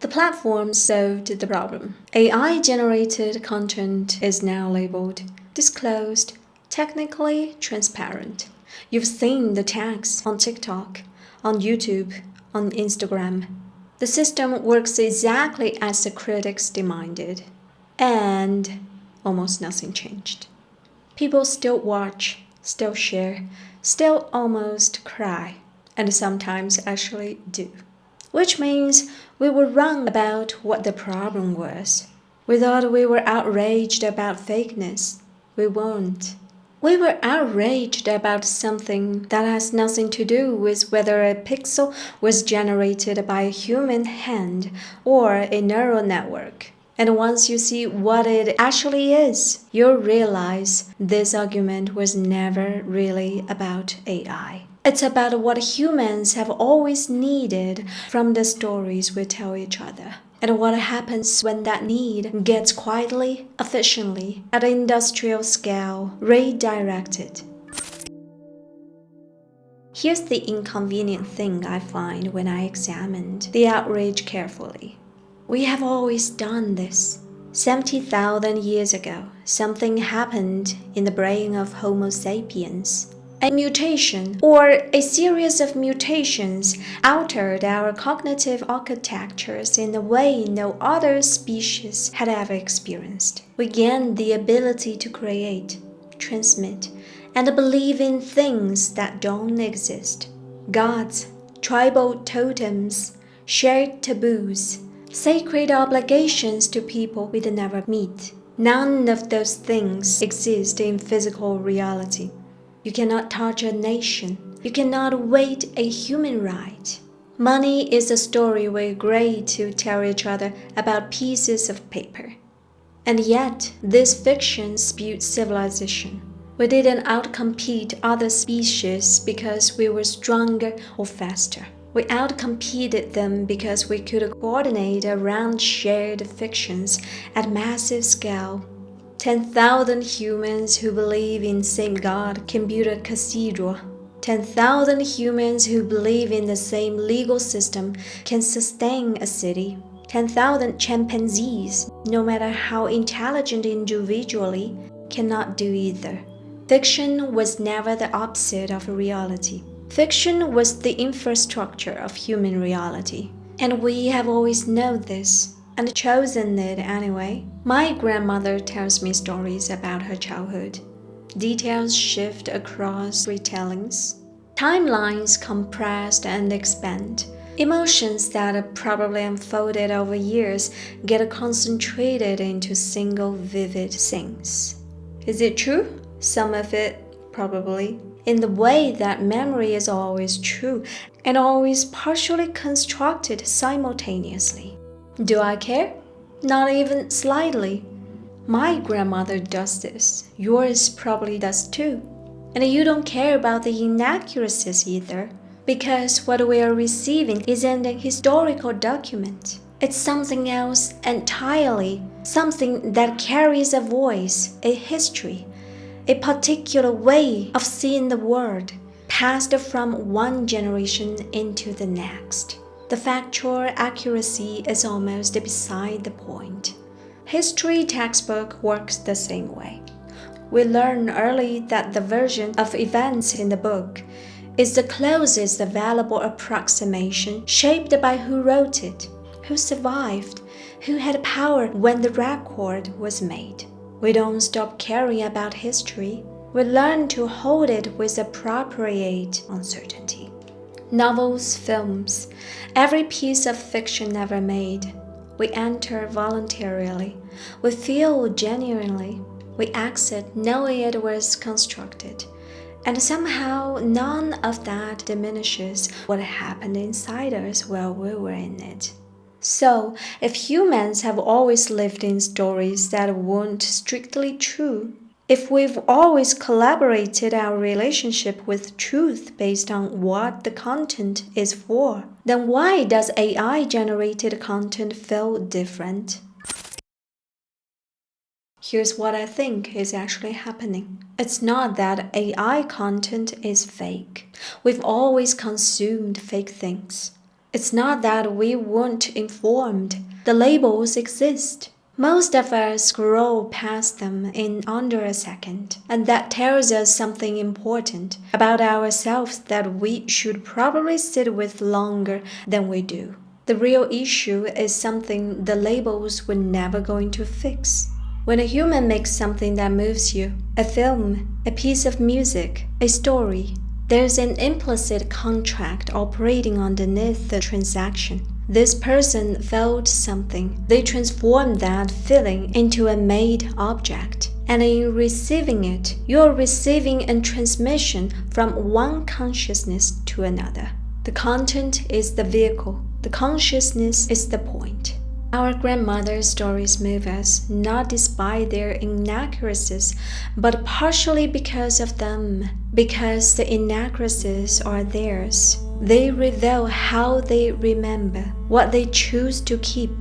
The platform solved the problem. AI-generated content is now labeled, disclosed, technically transparent. You've seen the tags on TikTok, on YouTube, on Instagram. The system works exactly as the critics demanded. And almost nothing changed. People still watch, still share, still almost cry, and sometimes actually do. Which means we were wrong about what the problem was. We thought we were outraged about fakeness. We weren't. We were outraged about something that has nothing to do with whether a pixel was generated by a human hand or a neural network. And once you see what it actually is, you'll realize this argument was never really about AI. It's about what humans have always needed from the stories we tell each other. And what happens when that need gets quietly, efficiently, at an industrial scale, redirected. Here's the inconvenient thing I find when I examined the outrage carefully. We have always done this. 70,000 years ago, something happened in the brain of Homo sapiens. A mutation, or a series of mutations, altered our cognitive architectures in a way no other species had ever experienced. We gained the ability to create, transmit, and believe in things that don't exist. Gods, tribal totems, shared taboos, sacred obligations to people we'd never meet. None of those things exist in physical reality. You cannot touch a nation. You cannot weight a human right. Money is a story we agree to tell each other about pieces of paper. And yet, this fiction spewed civilization. We didn't outcompete other species because we were stronger or faster. We outcompeted them because we could coordinate around shared fictions at massive scale. 10,000 humans who believe in the same God can build a cathedral. 10,000 humans who believe in the same legal system can sustain a city. 10,000 chimpanzees, no matter how intelligent individually, cannot do either. Fiction was never the opposite of reality. Fiction was the infrastructure of human reality. And we have always known this, and chosen it anyway. My grandmother tells me stories about her childhood. Details shift across retellings. Timelines compressed and expand. Emotions that probably unfolded over years get concentrated into single vivid scenes. Is it true? Some of it, probably. In the way that memory is always true and always partially constructed simultaneously. Do I care? Not even slightly. My grandmother does this. Yours probably does too. And you don't care about the inaccuracies either, because what we are receiving isn't a historical document. It's something else entirely, something that carries a voice, a history, a particular way of seeing the world, passed from one generation into the next. The factual accuracy is almost beside the point. History textbook works the same way. We learn early that the version of events in the book is the closest available approximation shaped by who wrote it, who survived, who had power when the record was made. We don't stop caring about history. We learn to hold it with appropriate uncertainty. Novels, films, every piece of fiction ever made. We enter voluntarily. We feel genuinely. We exit knowing it was constructed. And somehow none of that diminishes what happened inside us while we were in it. So, if humans have always lived in stories that weren't strictly true, if we've always collaborated our relationship with truth based on what the content is for, then why does AI-generated content feel different? Here's what I think is actually happening. It's not that AI content is fake. We've always consumed fake things. It's not that we weren't informed. The labels exist. Most of us scroll past them in under a second, and that tells us something important about ourselves that we should probably sit with longer than we do. The real issue is something the labels were never going to fix. When a human makes something that moves you, a film, a piece of music, a story, there's an implicit contract operating underneath the transaction. This person felt something. They transformed that feeling into a made object. And in receiving it, you're receiving a transmission from one consciousness to another. The content is the vehicle. The consciousness is the point. Our grandmother's stories move us, not despite their inaccuracies, but partially because of them, because the inaccuracies are theirs. They reveal how they remember, what they choose to keep,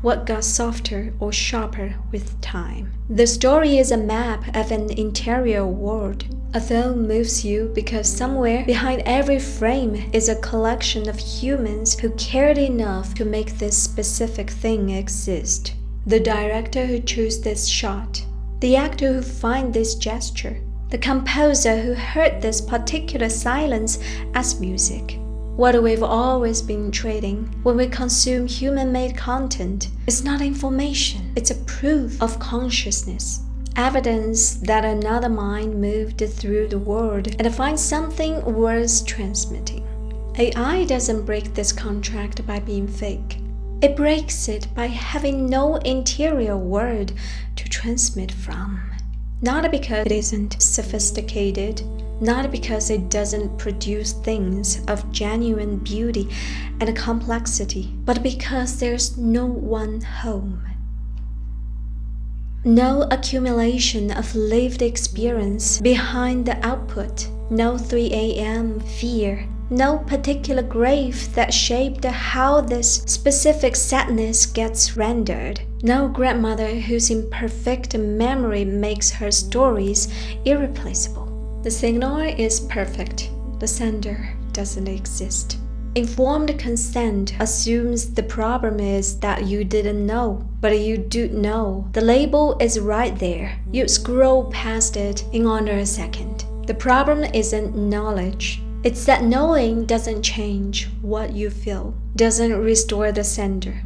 what got softer or sharper with time. The story is a map of an interior world. A film moves you because somewhere behind every frame is a collection of humans who cared enough to make this specific thing exist. The director who chose this shot, the actor who found this gesture, the composer who heard this particular silence as music. What we've always been trading when we consume human-made content is not information, it's a proof of consciousness. Evidence that another mind moved through the world and finds something worth transmitting. AI doesn't break this contract by being fake. It breaks it by having no interior world to transmit from. Not because it isn't sophisticated, not because it doesn't produce things of genuine beauty and complexity, but because there's no one home. No accumulation of lived experience behind the output, no 3 a.m. fear, no particular grave that shaped how this specific sadness gets rendered, no grandmother whose imperfect memory makes her stories irreplaceable. The signal is perfect, the sender doesn't exist. Informed consent assumes the problem is that you didn't know, but you do know. The label is right there. You scroll past it in under a second. The problem isn't knowledge. It's that knowing doesn't change what you feel, doesn't restore the sender,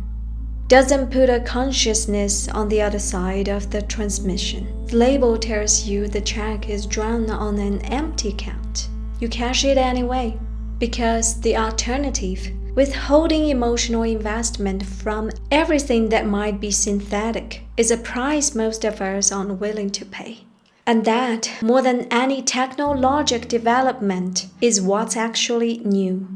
doesn't put a consciousness on the other side of the transmission. The label tells you the check is drawn on an empty account. You cash it anyway. Because the alternative, withholding emotional investment from everything that might be synthetic, is a price most of us are unwilling to pay. And that, more than any technological development, is what's actually new.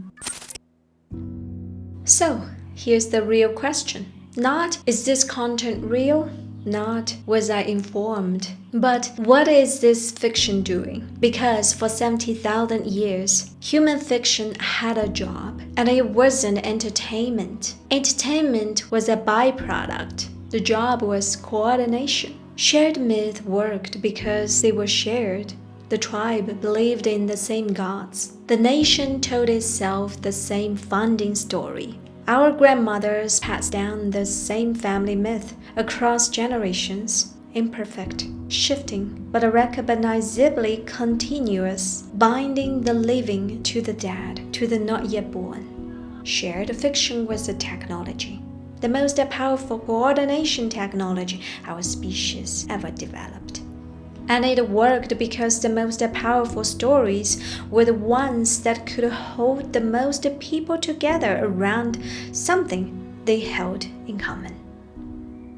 So, here's the real question. Not, is this content real? Not, was I informed? But what is this fiction doing? Because for 70,000 years, human fiction had a job, and it wasn't entertainment. Entertainment was a byproduct. The job was coordination. Shared myth worked because they were shared. The tribe believed in the same gods. The nation told itself the same founding story. Our grandmothers passed down the same family myth across generations, imperfect, shifting, but recognizably continuous, binding the living to the dead, to the not yet born. Shared fiction was a technology, the most powerful coordination technology our species ever developed. And it worked because the most powerful stories were the ones that could hold the most people together around something they held in common.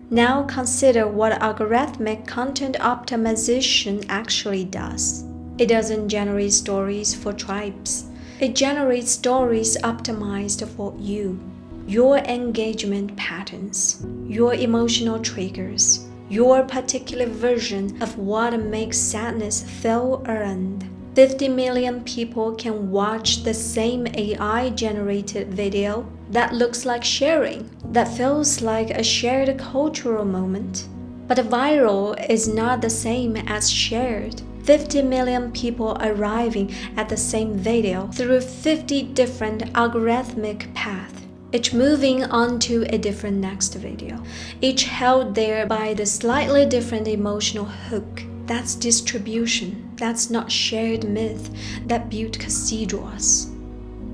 Now consider what algorithmic content optimization actually does. It doesn't generate stories for tribes. It generates stories optimized for you, your engagement patterns, your emotional triggers, your particular version of what makes sadness feel earned. 50 million people can watch the same AI-generated video that looks like sharing, that feels like a shared cultural moment. But viral is not the same as shared. 50 million people arriving at the same video through 50 different algorithmic paths, each moving on to a different next video, each held there by the slightly different emotional hook. That's distribution. That's not shared myth that built cathedrals.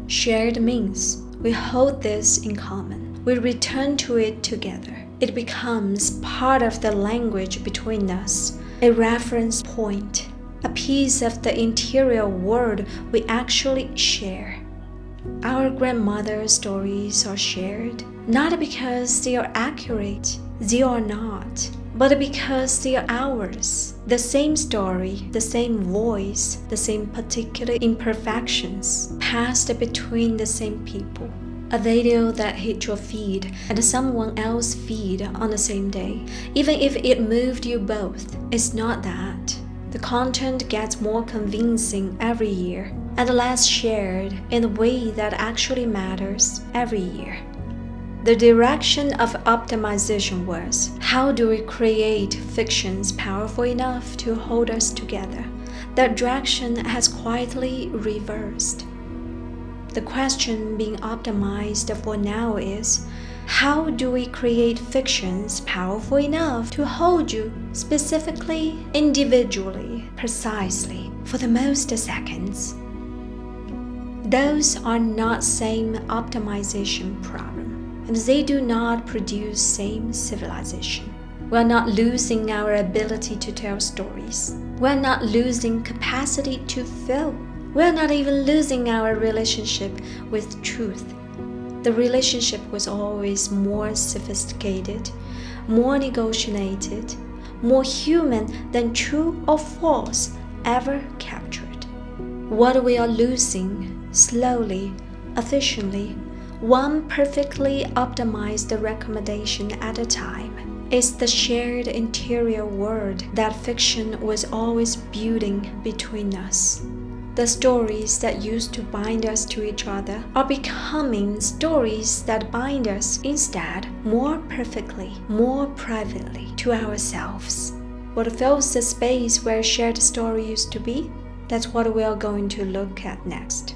Shared means we hold this in common. We return to it together. It becomes part of the language between us, a reference point, a piece of the interior world we actually share. Our grandmother's stories are shared, not because they are accurate, they are not, but because they are ours. The same story, the same voice, the same particular imperfections, passed between the same people. A video that hit your feed and someone else's feed on the same day, even if it moved you both, it's not that. The content gets more convincing every year and less shared in the way that actually matters every year. The direction of optimization was, how do we create fictions powerful enough to hold us together? That direction has quietly reversed. The question being optimized for now is, how do we create fictions powerful enough to hold you specifically, individually, precisely, for the most seconds? Those are not same optimization problem, and they do not produce same civilization. We are not losing our ability to tell stories. We are not losing capacity to feel. We are not even losing our relationship with truth. The relationship was always more sophisticated, more negotiated, more human than true or false ever captured. What we are losing, slowly, efficiently, one perfectly optimized recommendation at a time, is the shared interior world that fiction was always building between us. The stories that used to bind us to each other are becoming stories that bind us instead more perfectly, more privately to ourselves. What fills the space where shared story used to be? That's what we are going to look at next.